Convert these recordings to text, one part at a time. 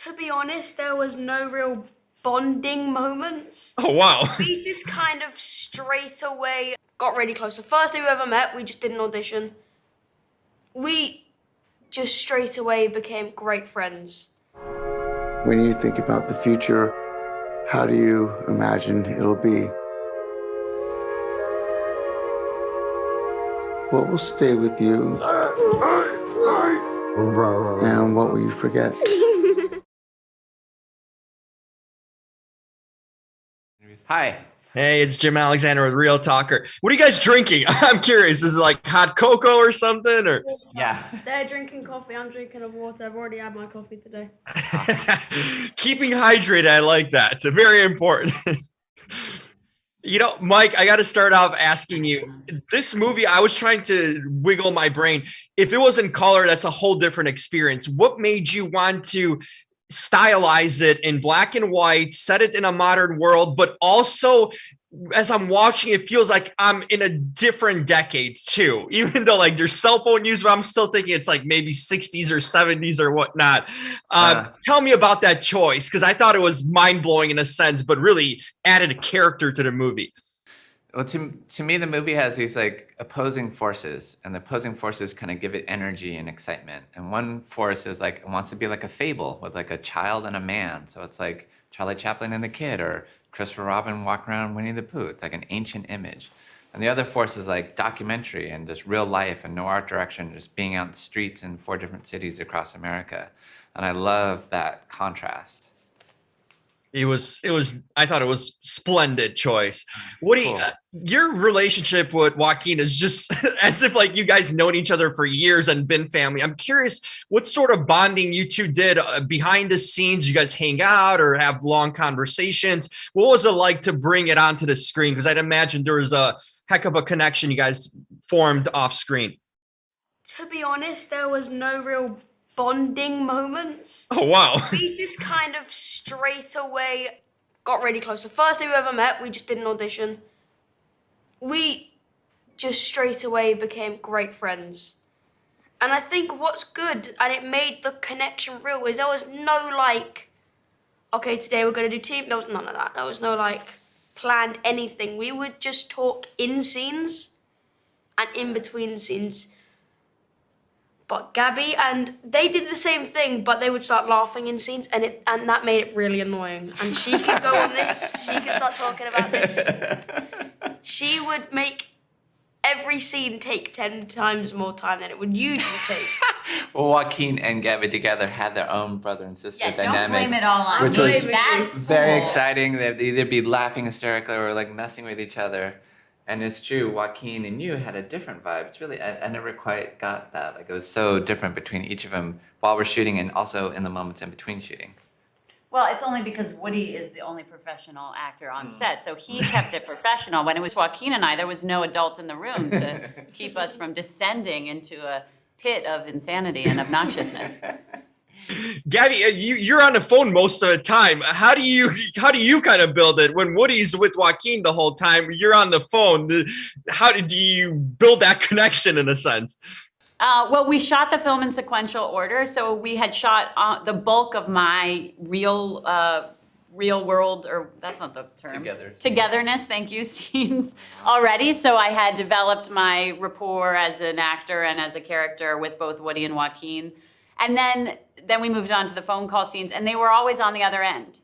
To be honest, there was no real bonding moments. Oh, wow. We just kind of straight away got really close. The first day we ever met, we just did an audition. We just straight away became great friends. When you think about the future, how do you imagine it'll be? What will stay with you? And what will you forget? Hi. Hey, it's Jim Alexander with Real Talker. What are you guys drinking? I'm curious. Is it like hot cocoa or something? Or Yeah. They're drinking coffee. I'm drinking a water. I've already had my coffee today. keeping hydrated, I like that. It's very important. Mike, I got to start off asking you, this movie, I was trying to wiggle my brain. If it was in color, that's a whole different experience. What made you want to stylize it in black and white, set it in a modern world, but also as I'm watching, it feels like I'm in a different decade too, even though like there's cell phone use, but I'm still thinking it's like maybe 60s or 70s or whatnot. Tell me about that choice, because I thought it was mind-blowing in a sense, but really added a character to the movie. Well, to me, the movie has these like opposing forces, and the opposing forces kind of give it energy and excitement. And one force is like, it wants to be like a fable with like a child and a man. So it's like Charlie Chaplin and the Kid, or Christopher Robin walking around Winnie the Pooh. It's like an ancient image. And the other force is like documentary and just real life and no art direction, just being out in the streets in 4 different cities across America. And I love that contrast. I thought it was splendid choice. What do you, your relationship with Joaquin is just as if like you guys known each other for years and been family. I'm curious what sort of bonding you two did behind the scenes. You guys hang out or have long conversations? What was it like to bring it onto the screen? Because I'd imagine there was a heck of a connection you guys formed off screen. To be honest, there was no real bonding moments. Oh, wow. We just kind of straight away got really close. The first day we ever met, we just did an audition. We just straight away became great friends. And I think what's good, and it made the connection real, is there was no like, okay, today we're going to do team. There was none of that. There was no like planned anything. We would just talk in scenes and in between scenes. But Gaby, and they did the same thing, but they would start laughing in scenes, and that made it really annoying. And she could go on this, she could start talking about this. She would make every scene take 10 times more time than it would usually take. Well, Joaquin and Gaby together had their own brother and sister dynamic. Don't blame it all on which me. was That's very cool. exciting. They'd either be laughing hysterically or like messing with each other. And it's true, Joaquin and you had a different vibe. It's really, I never quite got that. Like it was so different between each of them while we're shooting and also in the moments in between shooting. Well, it's only because Woody is the only professional actor on set, so he kept it professional. When it was Joaquin and I, there was no adult in the room to keep us from descending into a pit of insanity and obnoxiousness. Gaby, you're on the phone most of the time. How do you kind of build it when Woody's with Joaquin the whole time? You're on the phone. How do you build that connection in a sense? Well, we shot the film in sequential order, so we had shot the bulk of my real world, or that's not the term. Togetherness, thank you, scenes already. So I had developed my rapport as an actor and as a character with both Woody and Joaquin. And then we moved on to the phone call scenes, and they were always on the other end.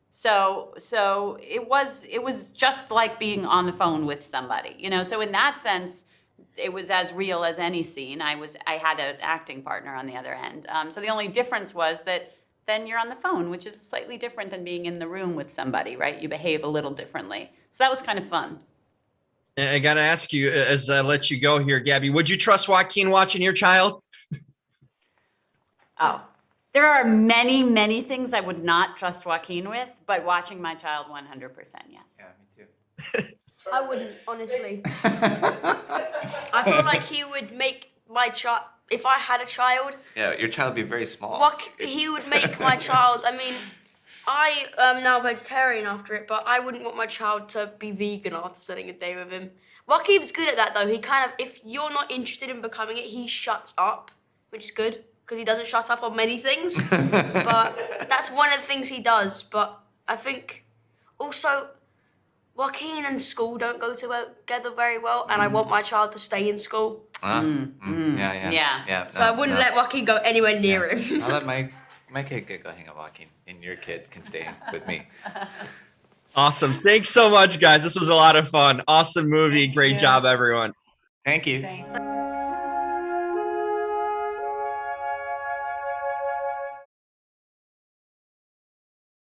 So it was just like being on the phone with somebody, you know. So in that sense, it was as real as any scene. I had an acting partner on the other end. So the only difference was that then you're on the phone, which is slightly different than being in the room with somebody, right? You behave a little differently. So that was kind of fun. I got to ask you, as I let you go here, Gaby, would you trust Joaquin watching your child? Oh, there are many, many things I would not trust Joaquin with, but watching my child 100%, yes. Yeah, me too. I wouldn't, honestly. I feel like he would make my child, if I had a child. Yeah, your child would be very small. He would make my child, I mean, I am now vegetarian after it, but I wouldn't want my child to be vegan after spending a day with him. Joaquin's good at that though. He kind of, if you're not interested in becoming it, he shuts up, which is good, because he doesn't shut up on many things. But that's that's one of the things he does. But I think also Joaquin and school don't go together very well, and I want my child to stay in school. Yeah. So I wouldn't let Joaquin go anywhere near him. I'll let my kid go hang out Joaquin, and your kid can stay with me. Awesome. Thanks so much, guys. This was a lot of fun. Awesome movie. Great job, everyone. Thank you. Thanks.